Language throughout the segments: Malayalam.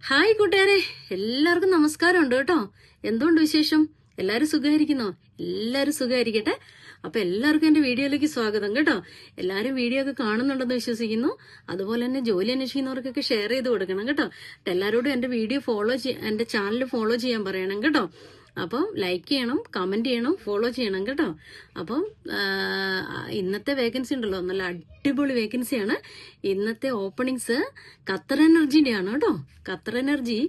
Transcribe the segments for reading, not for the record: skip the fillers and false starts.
ഹായ് കൂട്ടുകാരെ, എല്ലാവർക്കും നമസ്കാരമുണ്ട് കേട്ടോ. എന്തുകൊണ്ട് വിശേഷം? എല്ലാവരും സുഖമായിരിക്കുന്നോ? എല്ലാവരും സുഖമായിരിക്കട്ടെ. അപ്പൊ എല്ലാവർക്കും എന്റെ വീഡിയോയിലേക്ക് സ്വാഗതം കേട്ടോ. എല്ലാവരും വീഡിയോ ഒക്കെ കാണുന്നുണ്ടെന്ന് വിശ്വസിക്കുന്നു. അതുപോലെ തന്നെ ജോലി അന്വേഷിക്കുന്നവർക്കൊക്കെ ഷെയർ ചെയ്ത് കൊടുക്കണം കേട്ടോ. എല്ലാവരോടും എന്റെ വീഡിയോ എന്റെ ചാനൽ ഫോളോ ചെയ്യാൻ പറയണം കേട്ടോ. അപ്പം ലൈക്ക് ചെയ്യണം, കമന്റ് ചെയ്യണം, ഫോളോ ചെയ്യണം കേട്ടോ. അപ്പം ഇന്നത്തെ വേക്കൻസി ഉണ്ടല്ലോ, നല്ല അടിപൊളി വേക്കൻസിയാണ്. ഇന്നത്തെ ഓപ്പണിങ്സ് ഖത്തർ എനർജിന്റെ ആണ് കേട്ടോ. ഖത്തർ എനർജി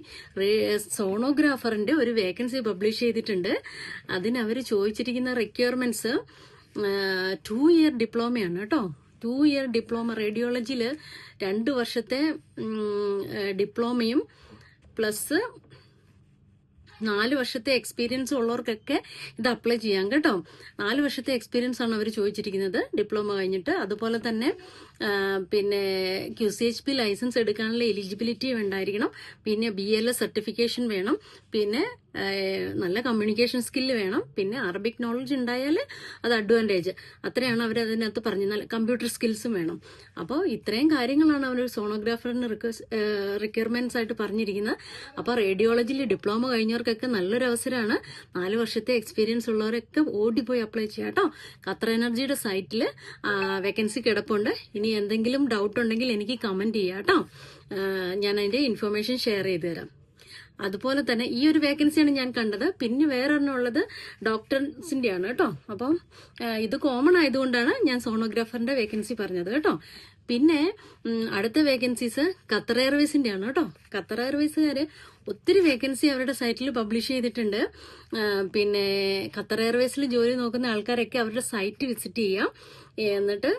സോണോഗ്രാഫറിന്റെ ഒരു വേക്കൻസി പബ്ലിഷ് ചെയ്തിട്ടുണ്ട്. അതിന് അവർ ചോദിച്ചിരിക്കുന്ന റിക്വയർമെന്റ്സ് 2 ഇയർ ഡിപ്ലോമയാണ് കേട്ടോ. 2 ഇയർ ഡിപ്ലോമ റേഡിയോളജിയിൽ 2 വർഷത്തെ ഡിപ്ലോമയും പ്ലസ് 4 വർഷത്തെ എക്സ്പീരിയൻസ് ഉള്ളവർക്കൊക്കെ ഇത് അപ്ലൈ ചെയ്യാം കേട്ടോ. 4 വർഷത്തെ എക്സ്പീരിയൻസ് ആണ് അവർ ചോദിച്ചിരിക്കുന്നത് ഡിപ്ലോമ കഴിഞ്ഞിട്ട്. അതുപോലെ തന്നെ പിന്നെ QCHP ലൈസൻസ് എടുക്കാനുള്ള എലിജിബിലിറ്റി ഉണ്ടായിരിക്കണം. പിന്നെ BLS സർട്ടിഫിക്കേഷൻ വേണം. പിന്നെ നല്ല കമ്മ്യൂണിക്കേഷൻ സ്കില്ല് വേണം. പിന്നെ അറബിക് നോളജ് ഉണ്ടായാൽ അത് അഡ്വാൻറ്റേജ്. അത്രയാണ് അവർ അതിനകത്ത് പറഞ്ഞത്. നല്ല കമ്പ്യൂട്ടർ സ്കിൽസും വേണം. അപ്പോൾ ഇത്രയും കാര്യങ്ങളാണ് അവർ സോണോഗ്രാഫറിന് റിക്വയർമെന്റ്സ് ആയിട്ട് പറഞ്ഞിരിക്കുന്നത്. അപ്പോൾ റേഡിയോളജിയിൽ ഡിപ്ലോമ കഴിഞ്ഞവർക്കൊക്കെ നല്ലൊരു അവസരമാണ്. 4 വർഷത്തെ എക്സ്പീരിയൻസ് ഉള്ളവരൊക്കെ ഓടിപ്പോയി അപ്ലൈ ചെയ്യാം കേട്ടോ. ഖത്തർ എനർജിയുടെ സൈറ്റിൽ വേക്കൻസി കിടപ്പുണ്ട്. ഇനി എന്തെങ്കിലും ഡൗട്ട് ഉണ്ടെങ്കിൽ എനിക്ക് കമന്റ് ചെയ്യാം കേട്ടോ. ഞാൻ അതിന്റെ ഇൻഫർമേഷൻ ഷെയർ ചെയ്ത് തരാം. അതുപോലെ തന്നെ ഈ ഒരു വേക്കൻസിയാണ് ഞാൻ കണ്ടത്. പിന്നെ വേറൊരെണ്ണം ഉള്ളത് ഡോക്ടേഴ്സിന്റെ ആണ് കേട്ടോ. അപ്പം ഇത് കോമൺ ആയതുകൊണ്ടാണ് ഞാൻ സോണോഗ്രാഫറിന്റെ വേക്കൻസി പറഞ്ഞത് കേട്ടോ. പിന്നെ അടുത്ത വേക്കൻസീസ് ഖത്തർ എയർവേസിന്റെ ആണ് കേട്ടോ. ഖത്തർ എയർവേസുകാര് ഒത്തിരി വേക്കൻസി അവരുടെ സൈറ്റിൽ പബ്ലിഷ് ചെയ്തിട്ടുണ്ട്. പിന്നെ ഖത്തർ എയർവേസിൽ ജോലി നോക്കുന്ന ആൾക്കാരൊക്കെ അവരുടെ സൈറ്റ് വിസിറ്റ് ചെയ്യാം. എന്നിട്ട്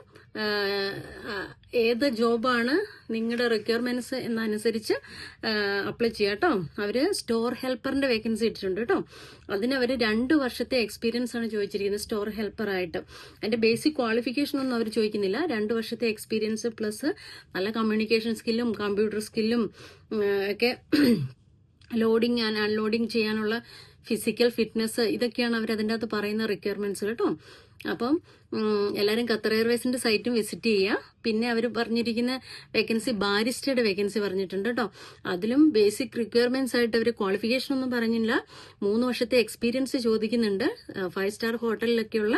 ഏത് ജോബാണ് നിങ്ങളുടെ റിക്വയർമെന്റ്സ് എന്നനുസരിച്ച് അപ്ലൈ ചെയ്യാം കേട്ടോ. അവര് സ്റ്റോർ ഹെൽപ്പറിന്റെ വേക്കൻസി ഇട്ടിട്ടുണ്ട് കേട്ടോ. അതിനവര് 2 വർഷത്തെ എക്സ്പീരിയൻസ് ആണ് ചോദിച്ചിരിക്കുന്നത് സ്റ്റോർ ഹെൽപ്പർ ആയിട്ട്. അതിന്റെ ബേസിക് ക്വാളിഫിക്കേഷൻ ഒന്നും അവർ ചോദിക്കുന്നില്ല. 2 വർഷത്തെ എക്സ്പീരിയൻസ് പ്ലസ് നല്ല കമ്മ്യൂണിക്കേഷൻ സ്കില്ലും കമ്പ്യൂട്ടർ സ്കില്ലും ഒക്കെ ലോഡിങ് ആൻഡ് അൺലോഡിങ് ചെയ്യാനുള്ള ഫിസിക്കൽ ഫിറ്റ്നസ്, ഇതൊക്കെയാണ് അവർ അതിൻ്റെ അകത്ത് പറയുന്ന റിക്വയർമെന്റ്സ് കേട്ടോ. അപ്പം എല്ലാവരും ഖത്തർ എയർവേസിന്റെ സൈറ്റും വിസിറ്റ് ചെയ്യുക. പിന്നെ അവർ പറഞ്ഞിരിക്കുന്ന വേക്കൻസി ബാരിസ്റ്റയുടെ വേക്കൻസി പറഞ്ഞിട്ടുണ്ട് കേട്ടോ. അതിലും ബേസിക് റിക്വയർമെന്റ്സ് ആയിട്ട് അവർ ക്വാളിഫിക്കേഷൻ ഒന്നും പറഞ്ഞില്ല. 3 വർഷത്തെ എക്സ്പീരിയൻസ് ചോദിക്കുന്നുണ്ട്. 5 സ്റ്റാർ ഹോട്ടലിലൊക്കെയുള്ള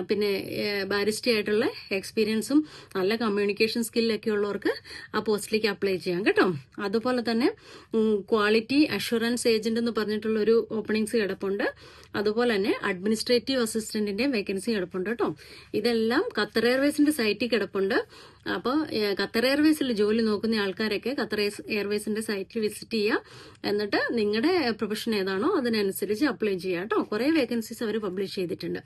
പിന്നെ ബാരിസ്റ്റ ആയിട്ടുള്ള എക്സ്പീരിയൻസും നല്ല കമ്മ്യൂണിക്കേഷൻ സ്കില്ലൊക്കെ ഉള്ളവർക്ക് ആ പോസ്റ്റിലേക്ക് അപ്ലൈ ചെയ്യാം കേട്ടോ. അതുപോലെ തന്നെ ക്വാളിറ്റി അഷുറൻസ് ഏജന്റ് എന്ന് പറഞ്ഞിട്ടുള്ള ഒരു ഓപ്പണിങ്സ് കിടപ്പുണ്ട്. അതുപോലെ തന്നെ അഡ്മിനിസ്ട്രേറ്റീവ് അസിസ്റ്റന്റിന്റെ വേക്കൻസി കിടപ്പുണ്ട് കേട്ടോ. ഇതെല്ലാം ഖത്തർ എയർവേസിന്റെ സൈറ്റിൽ കിടപ്പുണ്ട്. അപ്പോൾ ഖത്തർ എയർവേസിൽ ജോലി നോക്കുന്ന ആൾക്കാരൊക്കെ ഖത്തർ എയർവേസിന്റെ സൈറ്റിൽ വിസിറ്റ് ചെയ്യുക. എന്നിട്ട് നിങ്ങളുടെ പ്രൊഫഷൻ ഏതാണോ അതിനനുസരിച്ച് അപ്ലൈ ചെയ്യുക കേട്ടോ. കുറെ വേക്കൻസീസ് അവർ പബ്ലിഷ് ചെയ്തിട്ടുണ്ട്.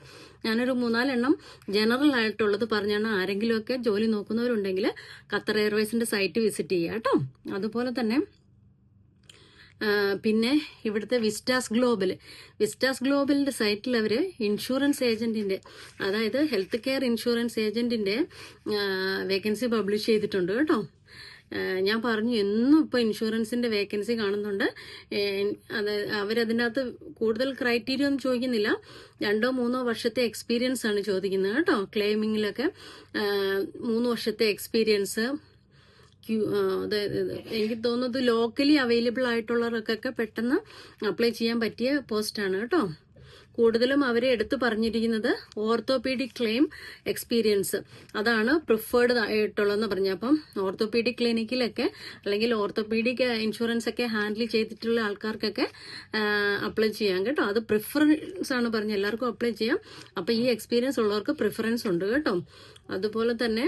ഞാനൊരു 3-4 എണ്ണം ജനറൽ ആയിട്ടുള്ളത് പറഞ്ഞാണ്. ആരെങ്കിലുമൊക്കെ ജോലി നോക്കുന്നവരുണ്ടെങ്കിൽ ഖത്തർ എയർവേസിന്റെ സൈറ്റ് വിസിറ്റ് ചെയ്യുക കേട്ടോ. അതുപോലെ തന്നെ പിന്നെ ഇവിടുത്തെ വിസ്റ്റാസ് ഗ്ലോബലിന്റെ സൈറ്റിൽ അവര് ഇൻഷുറൻസ് ഏജന്റിന്റെ, അതായത് ഹെൽത്ത് കെയർ ഇൻഷുറൻസ് ഏജന്റിന്റെ വേക്കൻസി പബ്ലിഷ് ചെയ്തിട്ടുണ്ട് കേട്ടോ. ഞാൻ പറഞ്ഞു എന്നും ഇപ്പൊ ഇൻഷുറൻസിന്റെ വേക്കൻസി കാണുന്നുണ്ട്. അത് അവരതിനകത്ത് കൂടുതൽ ക്രൈറ്റീരിയ ഒന്നും ചോദിക്കുന്നില്ല. 2-3 വർഷത്തെ എക്സ്പീരിയൻസ് ആണ് ചോദിക്കുന്നത് കേട്ടോ. ക്ലെയിമിങ്ങിലൊക്കെ 3 വർഷത്തെ എക്സ്പീരിയൻസ്. എനിക്ക് തോന്നുന്നത് ലോക്കലി അവൈലബിൾ ആയിട്ടുള്ളവർക്കൊക്കെ പെട്ടെന്ന് അപ്ലൈ ചെയ്യാൻ പറ്റിയ പോസ്റ്റാണ് കേട്ടോ. കൂടുതലും അവരെ എടുത്തു പറഞ്ഞിരിക്കുന്നത് ഓർത്തോപീഡിക് ക്ലെയിം എക്സ്പീരിയൻസ്, അതാണ് പ്രിഫേർഡ് ആയിട്ടുള്ളതെന്ന് പറഞ്ഞു. അപ്പം ഓർത്തോപീഡിക് ക്ലിനിക്കിലൊക്കെ അല്ലെങ്കിൽ ഓർത്തോപീഡിക് ഇൻഷുറൻസ് ഒക്കെ ഹാൻഡിൽ ചെയ്തിട്ടുള്ള ആൾക്കാർക്കൊക്കെ അപ്ലൈ ചെയ്യാം കേട്ടോ. അത് പ്രിഫറൻസ് ആണ് പറഞ്ഞ് എല്ലാവർക്കും അപ്ലൈ ചെയ്യാം. അപ്പൊ ഈ എക്സ്പീരിയൻസ് ഉള്ളവർക്ക് പ്രിഫറൻസ് ഉണ്ട് കേട്ടോ. അതുപോലെ തന്നെ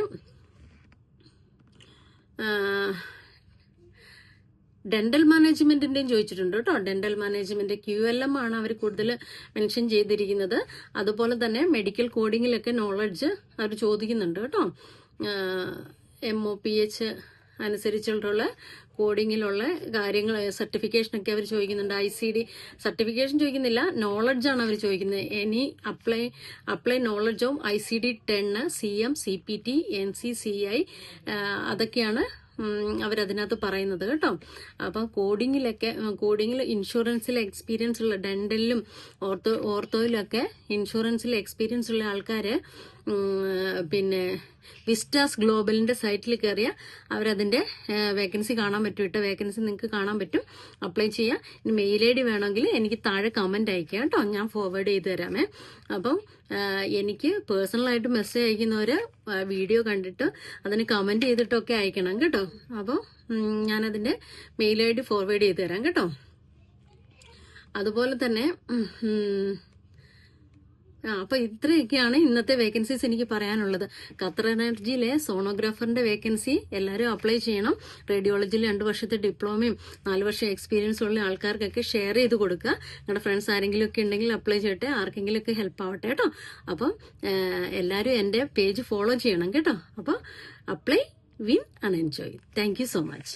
ഡെന്റൽ മാനേജ്മെന്റിന്റെയും ചോദിച്ചിട്ടുണ്ട് കേട്ടോ. ഡെന്റൽ മാനേജ്മെന്റ് QLM ആണ് അവർ കൂടുതൽ മെൻഷൻ ചെയ്തിരിക്കുന്നത്. അതുപോലെ തന്നെ മെഡിക്കൽ കോഡിങ്ങിലൊക്കെ നോളജ് അവർ ചോദിക്കുന്നുണ്ട് കേട്ടോ. MOPH അനുസരിച്ചുള്ള കോഡിങ്ങിലുള്ള കാര്യങ്ങൾ സർട്ടിഫിക്കേഷനൊക്കെ അവർ ചോദിക്കുന്നുണ്ട്. ICD സർട്ടിഫിക്കേഷൻ ചോദിക്കുന്നില്ല, നോളജാണ് അവർ ചോദിക്കുന്നത്. Any apply knowledge of ICD-10, CM, CPT, NCCI അതൊക്കെയാണ് അവരതിനകത്ത് പറയുന്നത് കേട്ടോ. അപ്പം കോഡിങ്ങിൽ ഇൻഷുറൻസിൽ എക്സ്പീരിയൻസ് ഉള്ള, ഡെന്റലിലും ഓർത്തോയിലൊക്കെ ഇൻഷുറൻസിൽ എക്സ്പീരിയൻസ് ഉള്ള ആൾക്കാര് പിന്നെ വിസ്റ്റാസ് ഗ്ലോബലിന്റെ സൈറ്റിൽ കയറിയാൽ അവരതിന്റെ വേക്കൻസി കാണാൻ പറ്റും. ഇട്ട വേക്കൻസി നിങ്ങൾക്ക് കാണാൻ പറ്റും. അപ്ലൈ ചെയ്യാം. ഇനി മെയിൽ ഐ ഡി വേണമെങ്കിൽ എനിക്ക് താഴെ കമന്റ് അയക്കാം കേട്ടോ, ഞാൻ ഫോർവേഡ് ചെയ്ത് തരാമേ. അപ്പം എനിക്ക് പേഴ്സണലായിട്ട് മെസ്സേജ് അയക്കുന്നവര് വീഡിയോ കണ്ടിട്ട് അതിന് കമന്റ് ചെയ്തിട്ടൊക്കെ അയക്കണം കേട്ടോ. അപ്പോൾ ഞാനതിന്റെ മെയിൽ ഐ ഡി ഫോർവേഡ് ചെയ്ത് തരാം കേട്ടോ. അതുപോലെ തന്നെ അപ്പൊ ഇത്രയൊക്കെയാണ് ഇന്നത്തെ വേക്കൻസീസ് എനിക്ക് പറയാനുള്ളത്. ഖത്തർ എനർജിയിലെ സോണോഗ്രാഫറിന്റെ വേക്കൻസി എല്ലാവരും അപ്ലൈ ചെയ്യണം. റേഡിയോളജിയിൽ 2 വർഷത്തെ ഡിപ്ലോമയും 4 വർഷം എക്സ്പീരിയൻസ് ഉള്ള ആൾക്കാർക്കൊക്കെ ഷെയർ ചെയ്ത് കൊടുക്കുക. നിങ്ങളുടെ ഫ്രണ്ട്സ് ആരെങ്കിലും ഒക്കെ ഉണ്ടെങ്കിൽ അപ്ലൈ ചെയ്യട്ടെ, ആർക്കെങ്കിലും ഒക്കെ ഹെൽപ്പ് ആവട്ടെ കേട്ടോ. അപ്പം എല്ലാവരും എന്റെ പേജ് ഫോളോ ചെയ്യണം കേട്ടോ. അപ്പോൾ apply, win and enjoy. Thank you so much.